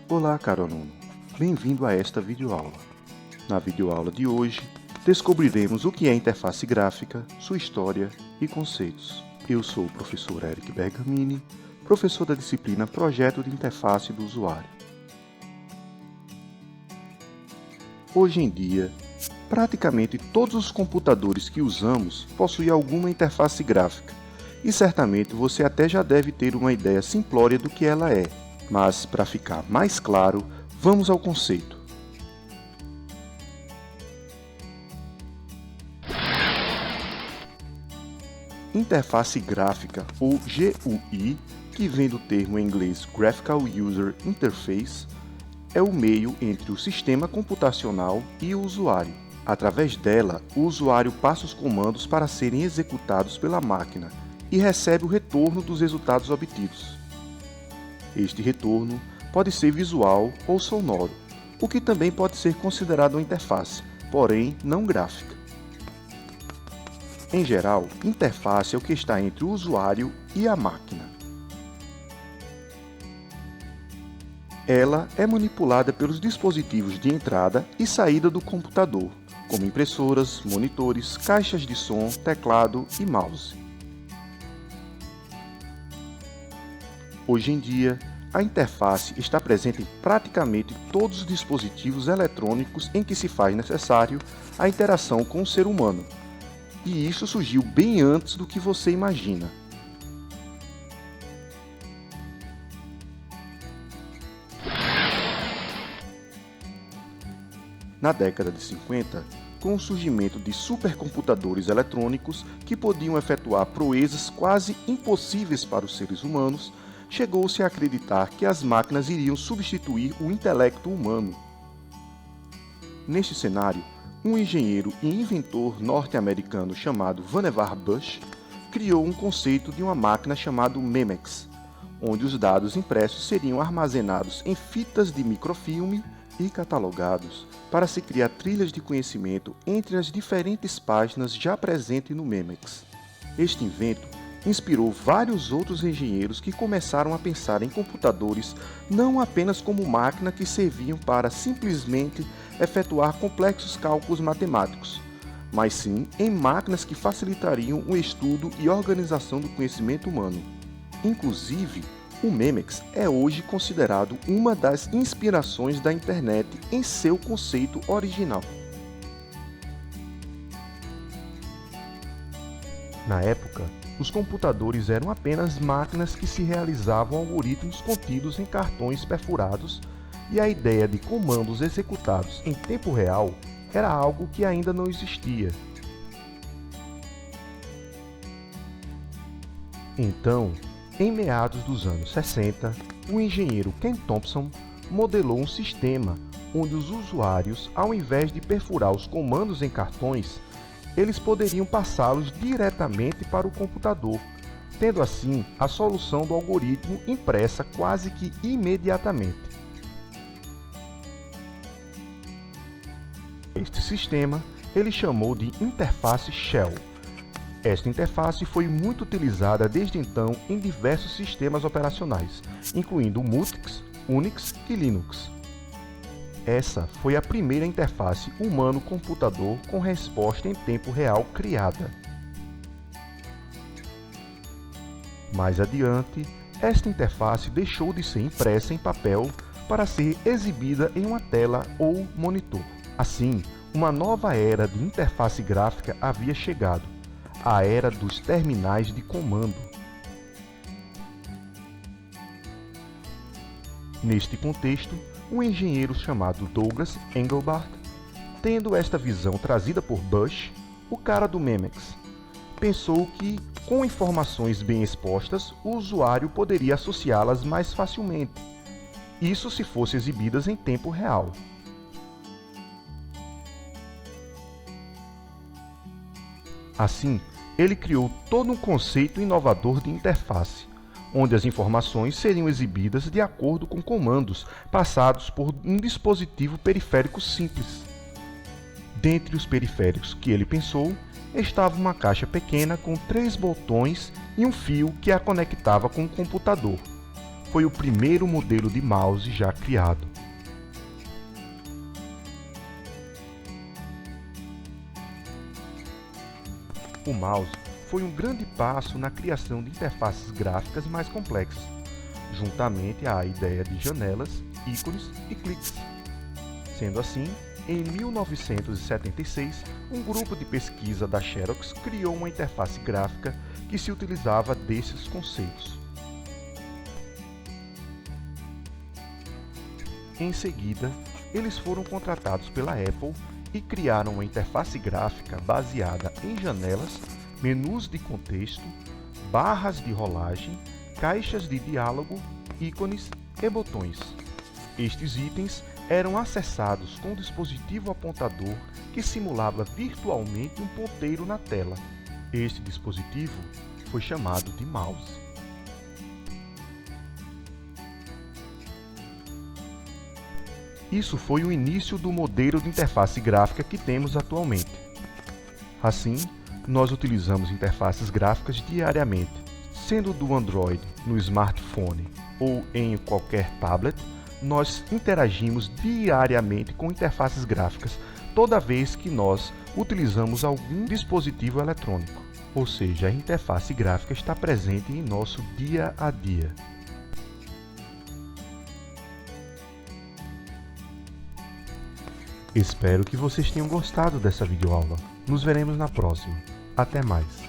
Olá, caro aluno! Bem-vindo a esta videoaula. Na videoaula de hoje, descobriremos o que é interface gráfica, sua história e conceitos. Eu sou o professor Eric Bergamini, professor da disciplina Projeto de Interface do Usuário. Hoje em dia, praticamente todos os computadores que usamos possuem alguma interface gráfica, e certamente você até já deve ter uma ideia simplória do que ela é. Mas, para ficar mais claro, vamos ao conceito. Interface gráfica, ou GUI, que vem do termo em inglês Graphical User Interface, é o meio entre o sistema computacional e o usuário. Através dela, o usuário passa os comandos para serem executados pela máquina e recebe o retorno dos resultados obtidos. Este retorno pode ser visual ou sonoro, o que também pode ser considerado uma interface, porém não gráfica. Em geral, interface é o que está entre o usuário e a máquina. Ela é manipulada pelos dispositivos de entrada e saída do computador, como impressoras, monitores, caixas de som, teclado e mouse. Hoje em dia, a interface está presente em praticamente todos os dispositivos eletrônicos em que se faz necessário a interação com o ser humano. E isso surgiu bem antes do que você imagina. Na década de 50, com o surgimento de supercomputadores eletrônicos que podiam efetuar proezas quase impossíveis para os seres humanos, chegou-se a acreditar que as máquinas iriam substituir o intelecto humano. Neste cenário, um engenheiro e inventor norte-americano chamado Vannevar Bush criou um conceito de uma máquina chamada Memex, onde os dados impressos seriam armazenados em fitas de microfilme e catalogados para se criar trilhas de conhecimento entre as diferentes páginas já presentes no Memex. Este invento inspirou vários outros engenheiros que começaram a pensar em computadores não apenas como máquinas que serviam para simplesmente efetuar complexos cálculos matemáticos, mas sim em máquinas que facilitariam o estudo e organização do conhecimento humano. Inclusive, o Memex é hoje considerado uma das inspirações da internet em seu conceito original. Na época, os computadores eram apenas máquinas que se realizavam algoritmos contidos em cartões perfurados, e a ideia de comandos executados em tempo real era algo que ainda não existia. Então, em meados dos anos 60, o engenheiro Ken Thompson modelou um sistema onde os usuários, ao invés de perfurar os comandos em cartões, eles poderiam passá-los diretamente para o computador, tendo assim a solução do algoritmo impressa quase que imediatamente. Este sistema ele chamou de interface Shell. Esta interface foi muito utilizada desde então em diversos sistemas operacionais, incluindo Multics, Unix e Linux. Essa foi a primeira interface humano-computador com resposta em tempo real criada. Mais adiante, esta interface deixou de ser impressa em papel para ser exibida em uma tela ou monitor. Assim, uma nova era de interface gráfica havia chegado, a era dos terminais de comando. Neste contexto, um engenheiro chamado Douglas Engelbart, tendo esta visão trazida por Bush, o cara do Memex, pensou que, com informações bem expostas, o usuário poderia associá-las mais facilmente, isso se fossem exibidas em tempo real. Assim, ele criou todo um conceito inovador de interface, onde as informações seriam exibidas de acordo com comandos passados por um dispositivo periférico simples. Dentre os periféricos que ele pensou, estava uma caixa pequena com 3 botões e um fio que a conectava com o computador. foi o primeiro modelo de mouse já criado. O mouse foi um grande passo na criação de interfaces gráficas mais complexas, juntamente à ideia de janelas, ícones e cliques. Sendo assim, em 1976, um grupo de pesquisa da Xerox criou uma interface gráfica que se utilizava desses conceitos. Em seguida, eles foram contratados pela Apple e criaram uma interface gráfica baseada em janelas, menus de contexto, barras de rolagem, caixas de diálogo, ícones e botões. Estes itens eram acessados com um dispositivo apontador que simulava virtualmente um ponteiro na tela. Este dispositivo foi chamado de mouse. Isso foi o início do modelo de interface gráfica que temos atualmente. Assim, nós utilizamos interfaces gráficas diariamente, sendo do Android no smartphone ou em qualquer tablet. Nós interagimos diariamente com interfaces gráficas toda vez que nós utilizamos algum dispositivo eletrônico, ou seja, a interface gráfica está presente em nosso dia a dia. Espero que vocês tenham gostado dessa videoaula. Nos veremos na próxima. Até mais!